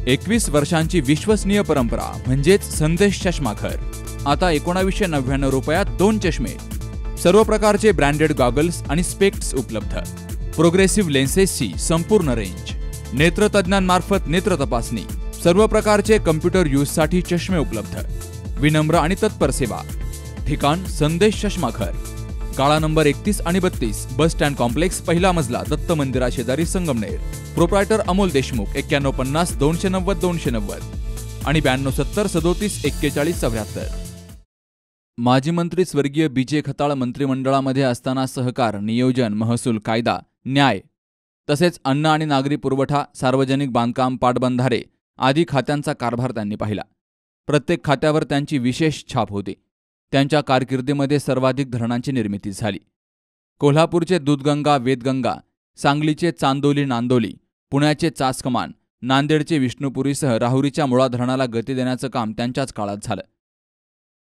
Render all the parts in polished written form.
21 वर्षांची विश्वसनीय परंपरा म्हणजेच संदेश चष्माघर. आता 1999 रुपयात 2 चष्मे. सर्व प्रकारचे ब्रँडेड गॉगल्स आणि स्पेक्ट्स उपलब्ध. प्रोग्रेसिव्ह लेन्सेसची संपूर्ण रेंज. नेत्रतज्ञांमार्फत नेत्र तपासणी. सर्व प्रकारचे कम्प्युटर यूजसाठी चष्मे उपलब्ध. विनम्र आणि तत्पर सेवा. ठिकाण संदेश चष्माघर. काळा नंबर 31 आणि 32, बस स्टँड कॉम्प्लेक्स, पहिला मजला, दत्त मंदिरा शेजारी, संगमनेर. प्रोप्रायटर अमोल देशमुख. 9150 290 290 आणि 9270 37 41 74. माजी मंत्री स्वर्गीय बीजे खताळ मंत्रिमंडळामध्ये असताना सहकार, नियोजन, महसूल, कायदा, न्याय तसेच अन्न आणि नागरी पुरवठा, सार्वजनिक बांधकाम, पाटबंधारे आदी खात्यांचा कारभार त्यांनी पाहिला. प्रत्येक खात्यावर त्यांची विशेष छाप होती. त्यांच्या कारकिर्दीमध्ये सर्वाधिक धरणांची निर्मिती झाली. कोल्हापूरचे दूधगंगा, वेदगंगा, सांगलीचे चांदोली, नांदोली, पुण्याचे चासकमान, नांदेडचे विष्णुपुरीसह राहुरीच्या मुळा धरणाला गती देण्याचं काम त्यांच्याच काळात झालं.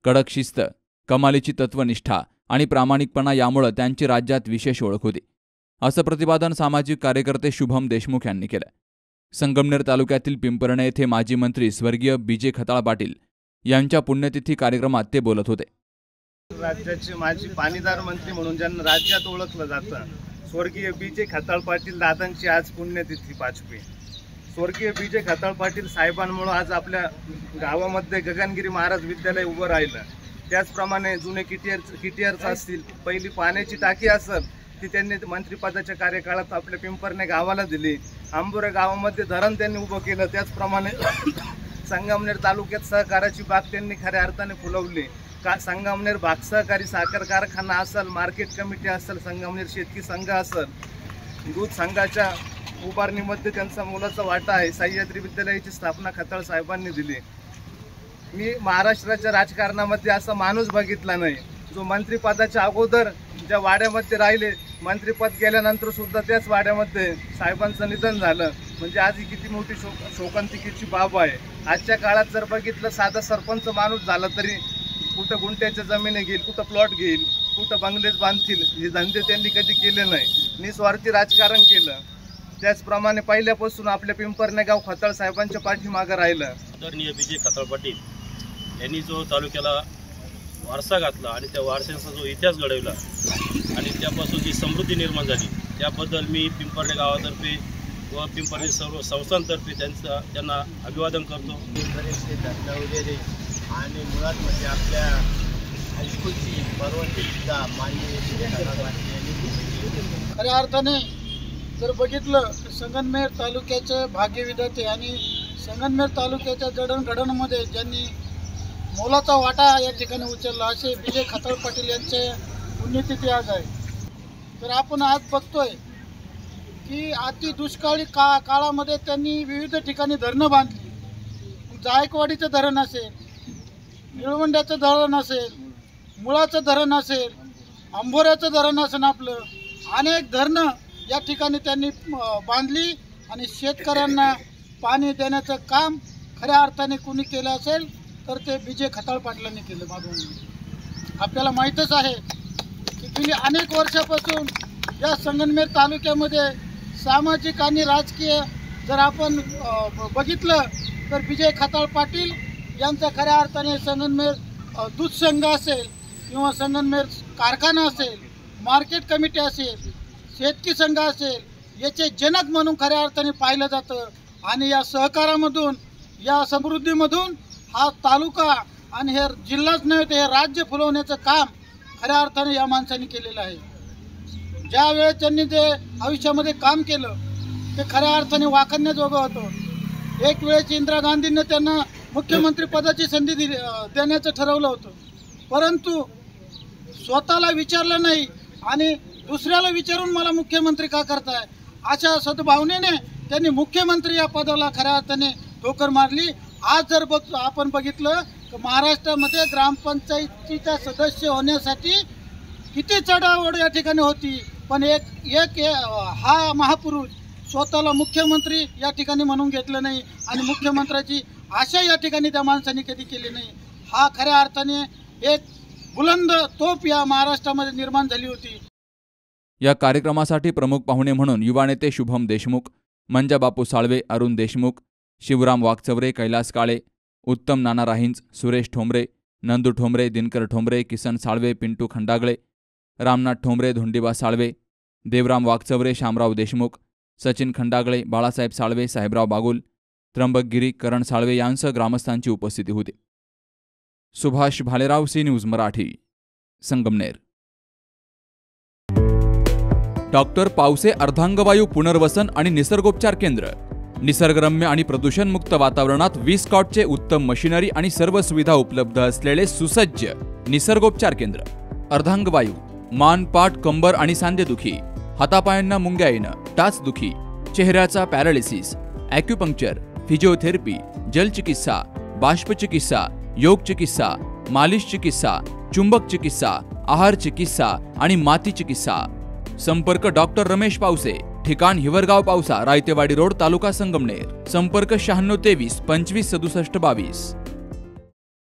कडक शिस्त, कमालीची तत्वनिष्ठा आणि प्रामाणिकपणा यामुळे त्यांची राज्यात विशेष ओळख होती, असं प्रतिपादन सामाजिक कार्यकर्ते शुभम देशमुख यांनी केलं. संगमनेर तालुक्यातील पिंपरणे येथे माजी मंत्री स्वर्गीय बीजे खताळ पाटील यांच्या पुण्यतिथी कार्यक्रमात ते बोलत होते. राज्याचे माजी पाणीदार मंत्री म्हणून ज्यांना राज्यात ओळखलं जातं, स्वर्गीय बीजे खताळ पाटील दादांची आज पुण्यतिथी 5वी. स्वर्गीय बीजे खताळ पाटील साहेबांमुळे आज आपल्या गावामध्ये गगनगिरी महाराज विद्यालय उभं राहिलं. त्याचप्रमाणे जुने किटियर्स असतील, पहिली पाण्याची टाकी असेल ती त्यांनी मंत्रिपदाच्या कार्यकाळात आपल्या पिंपरणे गावाला दिली. आंबोरे गावामध्ये धरण त्यांनी उभं केलं. त्याचप्रमाणे संगमनेर तालुक्यात सहकाराची बाग त्यांनी खऱ्या अर्थाने फुलवली. संगमनेर बाग सहकारी साखर कारखाना असेल, मार्केट कमिटी असेल, संगमनेर शेतकी संघ असेल, दूध संघाच्या उभारणीमध्ये त्यांचा मोलाचा वाटा आहे. सह्याद्री विद्यालयाची स्थापना खताळ साहेबांनी दिली. मी महाराष्ट्राच्या राजकारणामध्ये असा माणूस बघितला नाही जो मंत्रिपदाच्या अगोदर ज्या वाड्यामध्ये राहिले, मंत्रिपद गेल्यानंतर सुद्धा त्याच वाड्यामध्ये साहेबांचं निधन झालं. म्हणजे आज ही किती मोठी शोकांतिकेची बाब आहे. आजच्या काळात जर बघितलं, साधा सरपंच माणूस झाला तरी कुठं गुंठ्याच्या जमिनी घेईल, कुठं प्लॉट घेईल, कुठं बंगलेच बांधतील, हे धंदे त्यांनी कधी केले नाही. निस्वार्थी राजकारण केलं. त्याचप्रमाणे पहिल्यापासून आपल्या पिंपरणे गाव खताळ साहेबांच्या पाठीमागं राहिलं. आदरणीय बीजे खताळ पाटील यांनी जो तालुक्याला वारसा घातला आणि त्या वारशाचा जो इतिहास घडवला आणि त्यापासून जी समृद्धी निर्माण झाली, त्याबद्दल मी पिंपरणे गावातर्फे व पिंपरणे सर्व संस्थांतर्फे त्यांना अभिवादन करतो. बरेचसे धरणं वगैरे आणि मुळात म्हणजे आपल्या हायस्कूलची परवानगीसुद्धा मान्य खऱ्या अर्थाने जर बघितलं, संगमनेर तालुक्याचे भाग्यविधाते आणि संगमनेर तालुक्याच्या जडणघडणमध्ये ज्यांनी मोलाचा वाटा या ठिकाणी उचलला असे बीजे खताळ पाटील यांचे पुण्यतिथी आज आहे. तर आपण आज बघतोय की अति दुष्काळी काळामध्ये त्यांनी विविध ठिकाणी धरणं बांधली. जायकवाडीचं धरण असेल, निळवंड्याचं धरण असेल, मुळाचं धरण असेल, आंबोऱ्याचं धरण असेल, आपलं अनेक धरणं या ठिकाणी त्यांनी बांधली आणि शेतकऱ्यांना पाणी देण्याचं काम खऱ्या अर्थाने कुणी केलं असेल तर ते बीजे खताळ पाटलांनी केलं. माधवनी आपल्याला माहीतच आहे की गेली अनेक वर्षापासून या संगमनेर तालुक्यामध्ये सामाजिक आणि राजकीय जर आपण बघितलं तर बीजे खताळ पाटील यांचा खऱ्या अर्थाने संगमनेर दूध संघ असेल किंवा संगमनेर कारखाना असेल, मार्केट कमिटी असेल, शेतकी संघ असेल, याचे जनक म्हणून खऱ्या अर्थाने पाहिलं जातं. आणि या सहकारामधून, या समृद्धीमधून हा तालुका आणि हे जिल्हाच नव्हे तर हे राज्य फुलवण्याचं काम खऱ्या अर्थाने या माणसांनी केलेलं आहे. ज्या वेळेस त्यांनी जे आयुष्यामध्ये काम केलं ते खऱ्या अर्थाने वाखाणण्याजोगं होतं. एक वेळेस इंदिरा गांधींनी त्यांना मुख्यमंत्री पदाची संधी देण्याचं ठरवलं होतं, परंतु स्वतःला विचारलं नाही आणि दुसऱ्याला विचारून मला मुख्यमंत्री का करताय अशा सद्भावनेने त्यांनी मुख्यमंत्री या पदाला खऱ्या अर्थाने ठोकर मारली. आज जर आपण बघितलं तर महाराष्ट्रामध्ये ग्रामपंचायतीचा सदस्य होण्यासाठी किती चढाओढ या ठिकाणी होती, पण एक हा महापुरुष स्वतःला मुख्यमंत्री या ठिकाणी म्हणून घेतलं नाही आणि मुख्यमंत्र्याची आशा या ठिकाणी त्या माणसाने कधी केली नाही. हा खऱ्या अर्थाने एक बुलंद तोफ या महाराष्ट्रामध्ये निर्माण झाली होती. या कार्यक्रमासाठी प्रमुख पाहुणे म्हणून युवा नेते शुभम देशमुख, मंजाबापू साळवे, अरुण देशमुख, शिवराम वाघचौरे, कैलास काळे, उत्तम नाना राहिंज, सुरेश ठोंबरे, नंदू ठोंबरे, दिनकर ठोंबरे, किसन साळवे, पिंटू खंडागळे, रामनाथ ठोंबरे, धोंडीबा साळवे, देवराम वाघचौरे, शामराव देशमुख, सचिन खंडागळे, बाळासाहेब साळवे, साहेबराव बागुल, त्र्यंबक गिरी, करण साळवे यांसह ग्रामस्थांची उपस्थिती होती. Subhash Bhalerao, C news Marathi, Sangamner. Doctor Pawse अर्धांगवायू पुनर्वसन आणि निसर्गोपचार केंद्र. निसर्गरम्य आणि प्रदूषणमुक्त वातावरणात 20 कॉटचे उत्तम मशिनरी आणि सर्व सुविधा उपलब्ध असलेले सुसज्ज निसर्गोपचार केंद्र. अर्धांगवायू, मान, पाठ, कंबर आणि सांधेदुखी, हातापायांना मुंग्या येणं, टाचदुखी, चेहऱ्याचा पॅरालिसिस, ॲक्युपंक्चर, फिजिओथेरपी, जलचिकित्सा, बाष्पचिकित्सा, योग चिकित्सा, मालिश चिकित्सा, चुंबक चिकित्सा, आहार चिकित्सा आणि माती चिकित्सा. संपर्क डॉक्टर रमेश पावसे, ठिकाण हिवरगाव पावसा, रायतेवाडी रोड, तालुका संगमनेर. संपर्क 9623 25 67 22.